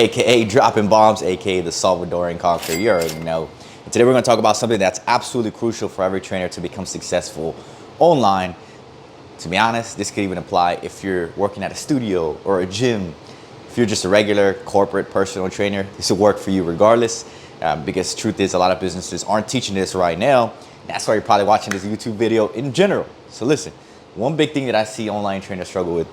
aka dropping bombs, aka the Salvadorian conqueror. You already know. And today we're going to talk about something that's absolutely crucial for every trainer to become successful online. To be honest, this could even apply if you're working at a studio or a gym. If you're just a regular corporate personal trainer, this will work for you regardless. Because truth is, a lot of businesses aren't teaching this right now. That's why you're probably watching this YouTube video in general. So listen, one big thing that I see online trainers struggle with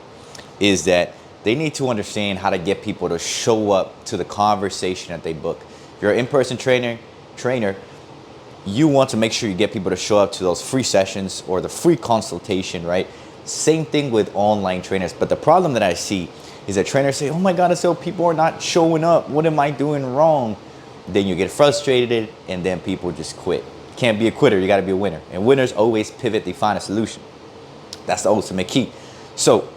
is that they need to understand how to get people to show up to the conversation that they book. If you're an in-person trainer, you want to make sure you get people to show up to those free sessions or the free consultation, right? Same thing with online trainers. But the problem that I see is that trainers say, oh my God, so people are not showing up. What am I doing wrong? Then you get frustrated and then people just quit. You can't be a quitter, you gotta be a winner. And winners always pivot, they find a solution. That's the ultimate key. So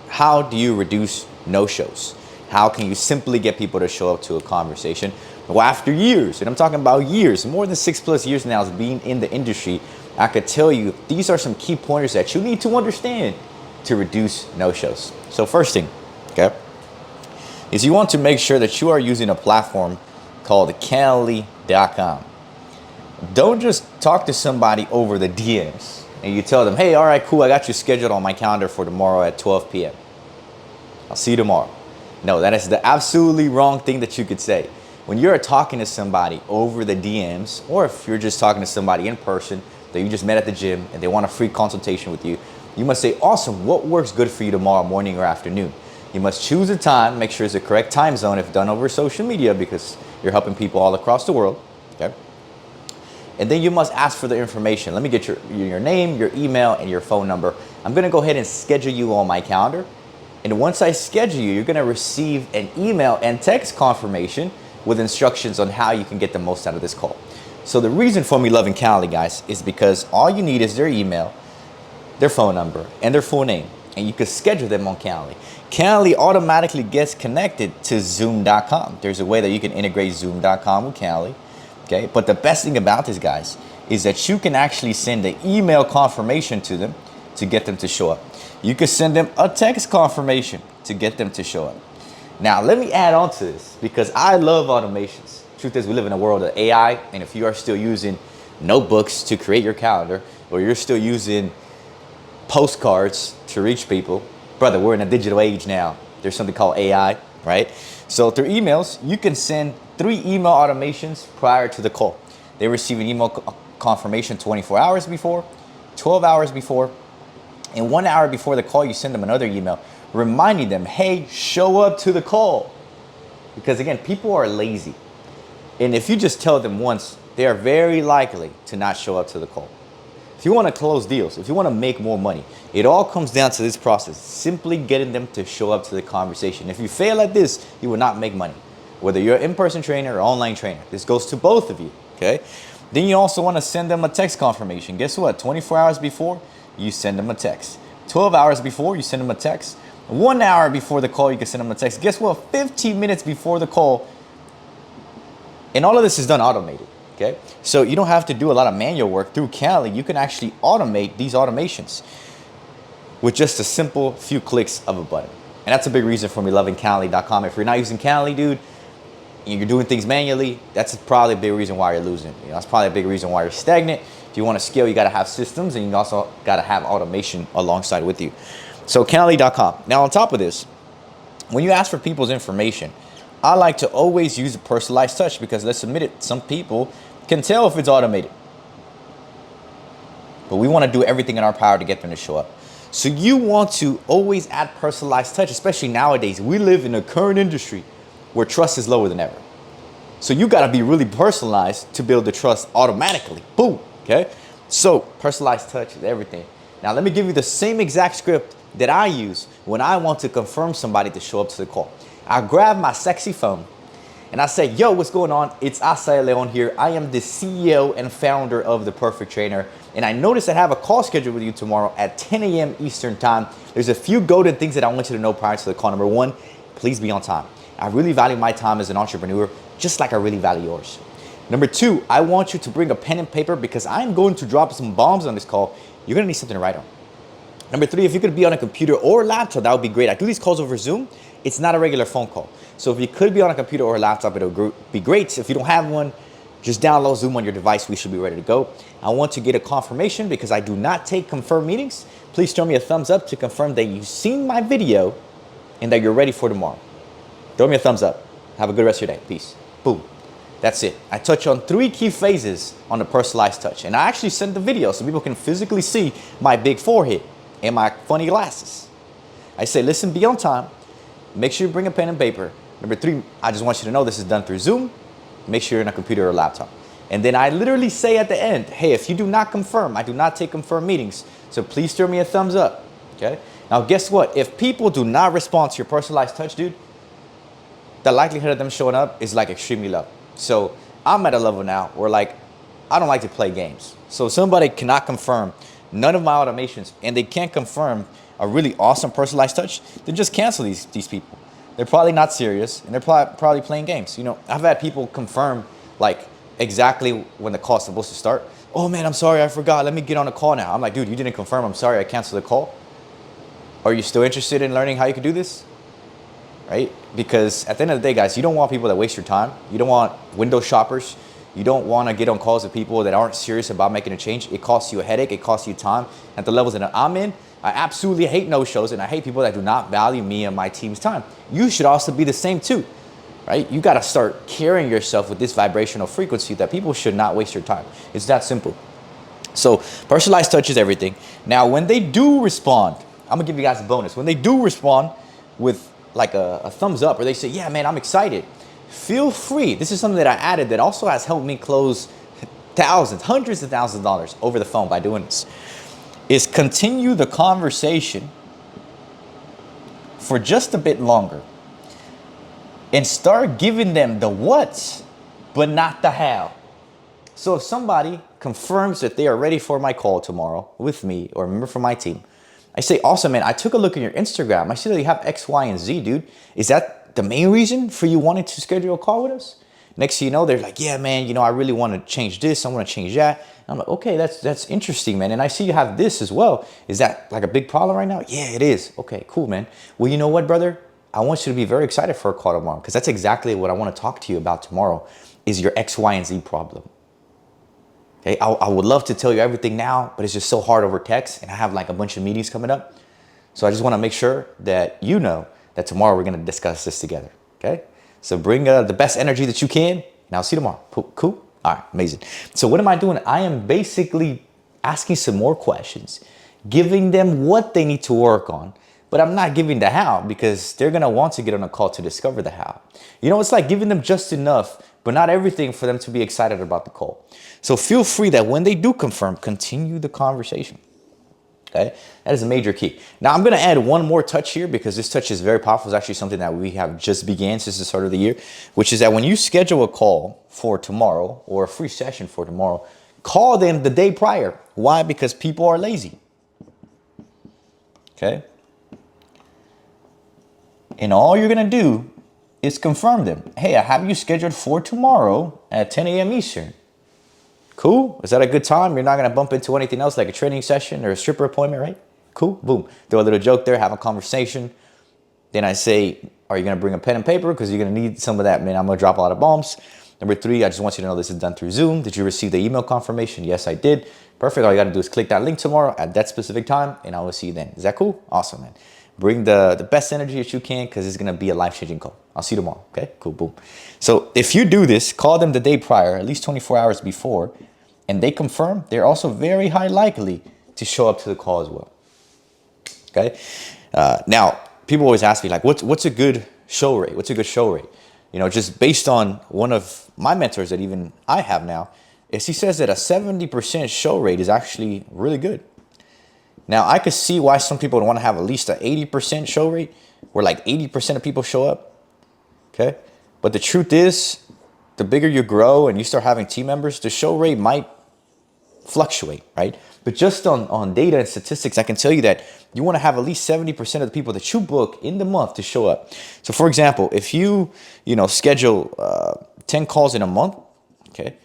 how do you reduce no-shows? How can you simply get people to show up to a conversation? Well, after years, and I'm talking about years, more than 6+ years now as being in the industry, I could tell you these are some key pointers that you need to understand to reduce no-shows. So first thing, okay, is you want to make sure that you are using a platform called Calendly.com. Don't just talk to somebody over the DMs and you tell them, hey, all right, cool, I got you scheduled on my calendar for tomorrow at 12 p.m. I'll see you tomorrow. No, that is the absolutely wrong thing that you could say. When you're talking to somebody over the DMs, or if you're just talking to somebody in person that you just met at the gym and they want a free consultation with you, you must say, awesome, what works good for you tomorrow morning or afternoon? You must choose a time, make sure it's the correct time zone if done over social media because you're helping people all across the world, okay? And then you must ask for the information. Let me get your name, your email, and your phone number. I'm gonna go ahead and schedule you on my calendar. And once I schedule you, you're gonna receive an email and text confirmation with instructions on how you can get the most out of this call. So the reason for me loving Calendly, guys, is because all you need is their email, their phone number, and their full name. And you can schedule them on Calendly. Calendly automatically gets connected to Zoom.com. There's a way that you can integrate Zoom.com with Calendly, okay? But the best thing about this, guys, is that you can actually send an email confirmation to them to get them to show up. You can send them a text confirmation to get them to show up. Now, let me add on to this because I love automations. Truth is, we live in a world of AI, and if you are still using notebooks to create your calendar, or you're still using postcards to reach people, brother, we're in a digital age now. There's something called AI, right? So through emails, you can send 3 email automations prior to the call. They receive an email confirmation 24 hours before, 12 hours before, and 1 hour before the call, you send them another email reminding them, hey, show up to the call. Because again, people are lazy. And if you just tell them once, they are very likely to not show up to the call. If you want to close deals, if you want to make more money, it all comes down to this process, simply getting them to show up to the conversation. If you fail at this, you will not make money. Whether you're an in-person trainer or online trainer, this goes to both of you, okay? Then you also want to send them a text confirmation. Guess what? 24 hours before, you send them a text. 12 hours before, you send them a text. 1 hour before the call, you can send them a text. Guess what? 15 minutes before the call. And all of this is done automated, okay? So you don't have to do a lot of manual work through Calendly. You can actually automate these automations with just a simple few clicks of a button. And that's a big reason for me loving Calendly.com. If you're not using Calendly, dude, and you're doing things manually, that's probably a big reason why you're losing. You know, that's probably a big reason why you're stagnant. If you want to scale, you got to have systems, and you also got to have automation alongside with you. So Calendly.com. Now, on top of this, when you ask for people's information, I like to always use a personalized touch because let's admit it, some people can tell if it's automated. But we want to do everything in our power to get them to show up. So you want to always add personalized touch, especially nowadays. We live in a current industry where trust is lower than ever. So you got to be really personalized to build the trust automatically. Boom. Okay. So personalized touch is everything. Now let me give you the same exact script that I use when I want to confirm somebody to show up to the call. I grab my sexy phone and I say, yo, what's going on? It's Assael here. I am the CEO and founder of The Perfect Trainer. And I noticed I have a call scheduled with you tomorrow at 10 a.m. Eastern time. There's a few golden things that I want you to know prior to the call. Number 1, please be on time. I really value my time as an entrepreneur, just like I really value yours. Number 2, I want you to bring a pen and paper because I'm going to drop some bombs on this call. You're gonna need something to write on. Number 3, if you could be on a computer or laptop, that would be great. I do these calls over Zoom. It's not a regular phone call. So if you could be on a computer or a laptop, it'll be great. If you don't have one, just download Zoom on your device. We should be ready to go. I want to get a confirmation because I do not take confirmed meetings. Please throw me a thumbs up to confirm that you've seen my video and that you're ready for tomorrow. Throw me a thumbs up. Have a good rest of your day. Peace. Boom. That's it. I touch on 3 key phases on the personalized touch. And I actually sent the video so people can physically see my big forehead and my funny glasses. I say, listen, be on time. Make sure you bring a pen and paper. Number 3, I just want you to know this is done through Zoom. Make sure you're in a computer or laptop. And then I literally say at the end, hey, if you do not confirm, I do not take confirmed meetings. So please throw me a thumbs up. Okay. Now, guess what? If people do not respond to your personalized touch, dude, the likelihood of them showing up is like extremely low. So I'm at a level now where like, I don't like to play games. So if somebody cannot confirm none of my automations and they can't confirm a really awesome personalized touch, then just cancel these people. They're probably not serious and they're probably playing games. You know, I've had people confirm like exactly when the call's supposed to start. Oh man, I'm sorry, I forgot. Let me get on a call now. I'm like, dude, you didn't confirm. I'm sorry, I canceled the call. Are you still interested in learning how you can do this? Right? Because at the end of the day, guys, you don't want people that waste your time. You don't want window shoppers. You don't want to get on calls with people that aren't serious about making a change. It costs you a headache. It costs you time. At the levels that I'm in, I absolutely hate no-shows and I hate people that do not value me and my team's time. You should also be the same too, right? You got to start carrying yourself with this vibrational frequency that people should not waste your time. It's that simple. So personalized touch is everything. Now, when they do respond, I'm gonna give you guys a bonus. When they do respond with like a thumbs up or they say, yeah, man, I'm excited. Feel free. This is something that I added that also has helped me close thousands, hundreds of thousands of dollars over the phone by doing this. Is continue the conversation for just a bit longer and start giving them the what, but not the how. So if somebody confirms that they are ready for my call tomorrow with me or a member from my team, I say, awesome, man, I took a look at your Instagram. I see that you have X, Y, and Z, dude. Is that the main reason for you wanting to schedule a call with us? Next thing you know, they're like, yeah, man, you know, I really want to change this. I want to change that. And I'm like, okay, that's interesting, man. And I see you have this as well. Is that like a big problem right now? Yeah, it is. Okay, cool, man. Well, you know what, brother? I want you to be very excited for a call tomorrow because that's exactly what I want to talk to you about tomorrow is your X, Y, and Z problem. Okay, I would love to tell you everything now, but it's just so hard over text and I have like a bunch of meetings coming up. So I just want to make sure that you know that tomorrow we're going to discuss this together. Okay, so bring the best energy that you can and I'll see you tomorrow. Cool? All right, amazing. So what am I doing? I am basically asking some more questions, giving them what they need to work on, but I'm not giving the how because they're going to want to get on a call to discover the how. You know, it's like giving them just enough, but not everything for them to be excited about the call. So feel free that when they do confirm, continue the conversation. Okay, that is a major key. Now I'm going to add one more touch here because this touch is very powerful. It's actually something that we have just began since the start of the year, which is that when you schedule a call for tomorrow or a free session for tomorrow, call them the day prior. Why? Because people are lazy. Okay. And all you're going to do is confirm them. Hey, I have you scheduled for tomorrow at 10 a.m. Eastern. Cool. Is that a good time? You're not going to bump into anything else like a training session or a stripper appointment, right? Cool. Boom. Throw a little joke there, have a conversation. Then I say, are you going to bring a pen and paper? Because you're going to need some of that, man. I'm going to drop a lot of bombs. Number 3, I just want you to know this is done through Zoom. Did you receive the email confirmation? Yes, I did. Perfect. All you got to do is click that link tomorrow at that specific time, and I will see you then. Is that cool? Awesome, man. Bring the best energy that you can because it's going to be a life-changing call. I'll see you tomorrow. Okay? Cool. Boom. So if you do this, call them the day prior, at least 24 hours before, and they confirm, they're also very high likely to show up to the call as well. Okay? Now, people always ask me, like, what's a good show rate? What's a good show rate? You know, just based on one of my mentors that even I have now, is he says that a 70% show rate is actually really good. Now, I could see why some people want to have at least an 80% show rate, where like 80% of people show up. Okay? But the truth is, the bigger you grow and you start having team members, the show rate might fluctuate, right? But just on data and statistics, I can tell you that you want to have at least 70% of the people that you book in the month to show up. So for example, if you schedule 10 calls in a month, okay,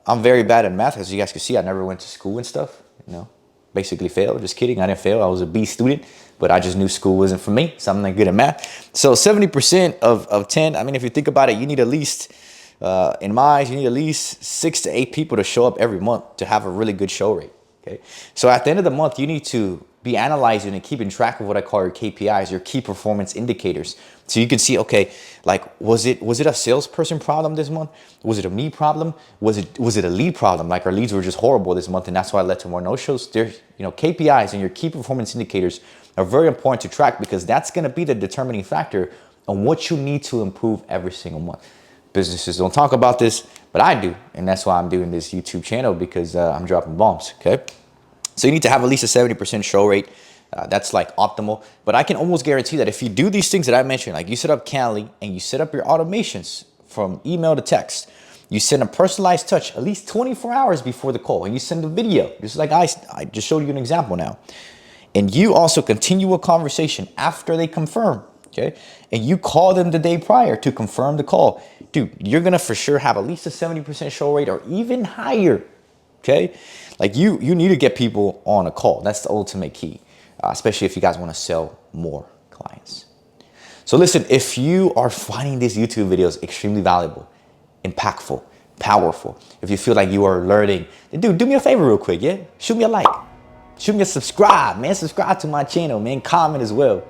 I'm very bad at math. As you guys can see, I never went to school and stuff, basically failed. Just kidding. I didn't fail. I was a B student. but I just knew school wasn't for me, so I'm not good at math. So 70% of 10, I mean, if you think about it, you need at least, in my eyes, you need at least 6 to 8 people to show up every month to have a really good show rate. Okay. So at the end of the month, you need to be analyzing and keeping track of what I call your KPIs, your key performance indicators. So you can see, okay, like, was it a salesperson problem this month? Was it a me problem? Was it a lead problem? Like, our leads were just horrible this month, and that's why it led to more no-shows. There's, KPIs and your key performance indicators are very important to track, because that's going to be the determining factor on what you need to improve every single month. Businesses don't talk about this, but I do, and that's why I'm doing this YouTube channel, because I'm dropping bombs. Okay. So you need to have at least a 70% show rate. That's like optimal. But I can almost guarantee that if you do these things that I mentioned, like you set up Calendly and you set up your automations from email to text, you send a personalized touch at least 24 hours before the call, and you send a video, just like I just showed you an example now. And you also continue a conversation after they confirm, okay? And you call them the day prior to confirm the call. Dude, you're gonna for sure have at least a 70% show rate or even higher, okay? Like you need to get people on a call. That's the ultimate key, especially if you guys want to sell more clients. So listen, if you are finding these YouTube videos extremely valuable, impactful, powerful, if you feel like you are learning, then dude, do me a favor real quick, yeah? Shoot me a like, shoot me a subscribe, man. Subscribe to my channel, man. Comment as well.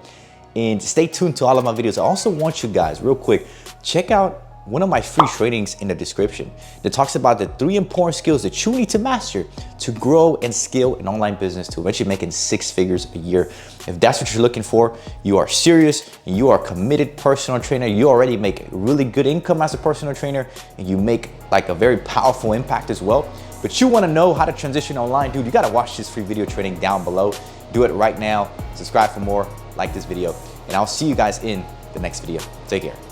And stay tuned to all of my videos. I also want you guys, real quick, check out one of my free trainings in the description that talks about the 3 important skills that you need to master to grow and scale an online business to eventually making 6 figures a year. If that's what you're looking for, you are serious and you are a committed personal trainer, you already make really good income as a personal trainer, and you make like a very powerful impact as well, but you want to know how to transition online, dude, you got to watch this free video training down below. Do it right now. Subscribe for more, like this video, and I'll see you guys in the next video. Take care.